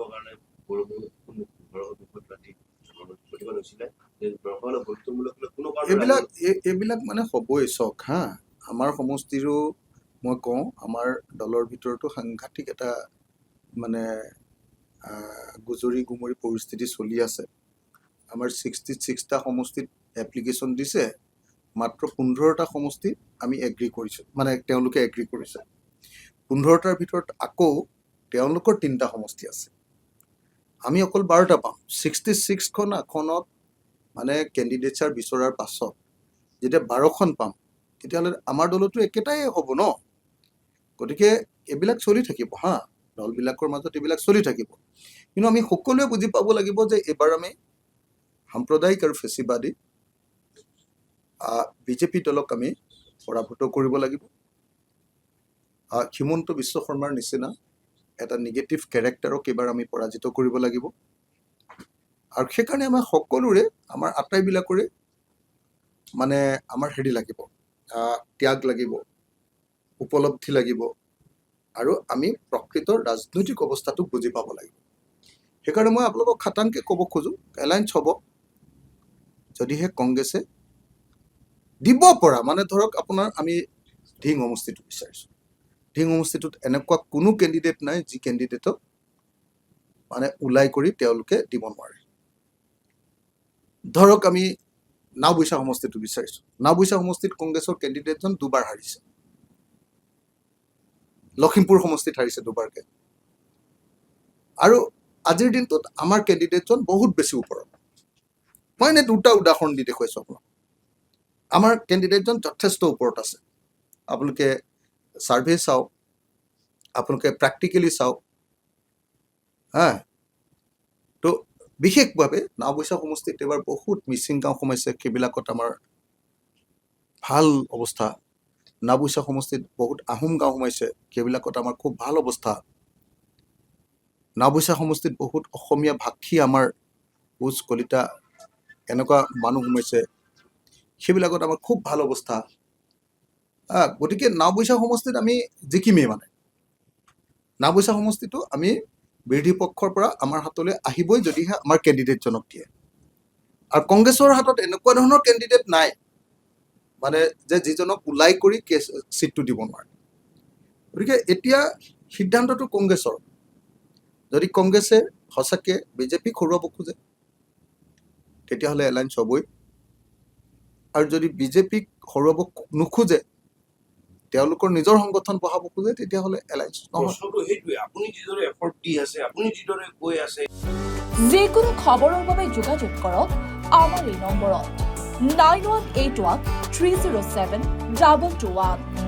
কৰিবৰ কাৰণে প্ৰতিবাদ হৈছিলে যে দৰকাৰ বৈধতামূলক কোনো এইবিলাক মানে হ'বই চাওক হা আমাৰ সমষ্টিৰো মই কওঁ আমাৰ দলৰ ভিতৰতো সাংঘাতিক এটা মানে গুজৰি গুমৰি পৰিস্থিতি চলি আছে আমাৰ 66টা সমষ্টিত এপ্লিকেশ্যন দিছে মাত্ৰ 15টা সমষ্টিত আমি এগ্ৰি কৰিছোঁ মানে তেওঁলোকে এগ্ৰি কৰিছে 15টাৰ ভিতৰত আকৌ তেওঁলোকৰ 3টা সমষ্টি আছে আমি অকল 12টা পাম 66খন আসনত মানে কেণ্ডিডেটছাৰ বিচৰাৰ পাছত যেতিয়া 12খন পাম তেতিয়াহ'লে আমাৰ দলতো একেটাই হ'ব ন গতিকে এইবিলাক চলি থাকিব হা দলবিলাকৰ মাজত এইবিলাক চলি থাকিব কিন্তু আমি সকলোৱে বুজি পাব লাগিব যে এবাৰ আমি সাম্প্ৰদায়িক আৰু ফেচিবাদী বিজেপি দলক আমি পৰাভূত কৰিব লাগিব হিমন্ত বিশ্ব শৰ্মাৰ নিচিনা এটা নিগেটিভ কেৰেক্টাৰক এবাৰ আমি পৰাজিত কৰিব লাগিব আৰু সেইকাৰণে আমাৰ সকলোৰে আমাৰ আটাইবিলাকৰে মানে আমাৰ হেৰি লাগিব ত্যাগ লাগিব উপলব্ধি লাগিব আৰু আমি প্ৰকৃতৰ ৰাজনৈতিক অৱস্থাটোক বুজি পাব লাগিব সেইকাৰণে মই আপোনালোকক খাটাংকে ক'ব খোজোঁ এলায়েন্স হ'ব যদিহে কংগ্ৰেছে দিব পৰা মানে ধৰক আপোনাৰ আমি ধিং সমষ্টিটো বিচাৰিছোঁ ধিং সমষ্টিটোত এনেকুৱা কোনো কেণ্ডিডেট নাই যি কেণ্ডিডেটক মানে ওলাই কৰি তেওঁলোকে দিব নোৱাৰে ধৰক আমি নাওবৈচা সমষ্টিটো বিচাৰিছোঁ নাওবৈচা সমষ্টিত কংগ্ৰেছৰ কেণ্ডিডেটজন দুবাৰ হাৰিছে লখিমপুৰ সমষ্টিত হাৰিছে দুবাৰকে আৰু আজিৰ দিনটোত আমাৰ কেণ্ডিডেটজন বহুত বেছি ওপৰত মই এনে দুটা উদাহৰণ দি দেখুৱাইছোঁ আপোনাক আমাৰ কেণ্ডিডেটজন যথেষ্ট ওপৰত আছে আপোনালোকে ছাৰ্ভে চাওক আপোনালোকে প্ৰেক্টিকেলি চাওক হা তো বিশেষভাৱে নাওবৈচা সমষ্টিত এবাৰ বহুত মিচিং গাঁও সোমাইছে সেইবিলাকত আমাৰ ভাল অৱস্থা নাওবৈচা সমষ্টিত বহুত আহোম গাঁও সোমাইছে সেইবিলাকত আমাৰ খুব ভাল অৱস্থা নাওবৈচা সমষ্টিত বহুত অসমীয়া ভাষী আমাৰ কোচ কলিতা এনেকুৱা মানুহ সোমাইছে সেইবিলাকত আমাৰ খুব ভাল অৱস্থা গতিকে নাওবৈচা সমষ্টিত আমি জিকিমেই মানে নাওবৈচা সমষ্টিটো আমি বিৰোধী পক্ষৰ পৰা আমাৰ হাতলৈ আহিবই যদিহে আমাৰ কেণ্ডিডেটজনক দিয়ে আৰু কংগ্ৰেছৰ হাতত এনেকুৱা ধৰণৰ কেণ্ডিডেট নাই মানে যে যিজনক ওলাই কৰি চিটটো দিব নোৱাৰে গতিকে এতিয়া সিদ্ধান্তটো কংগ্ৰেছৰ যদি কংগ্ৰেছে সঁচাকৈ বিজেপিক হৰুৱাব খোজে তেতিয়াহ'লে এলায়েন্স হ'বই আৰু যদি বিজেপিক হৰুৱাব নোখোজে তেওঁলোকৰ নিজৰ সংগঠন বঢ়াব খোজে তেতিয়াহ'লে এলায়েন্স নহয় আপুনি যিদৰে এফৰ্ট দি আছে আপুনি যিদৰে কৈ আছে যিকোনো খবৰৰ বাবে যোগাযোগ কৰক আমাৰ এই নম্বৰত 9181 307 2221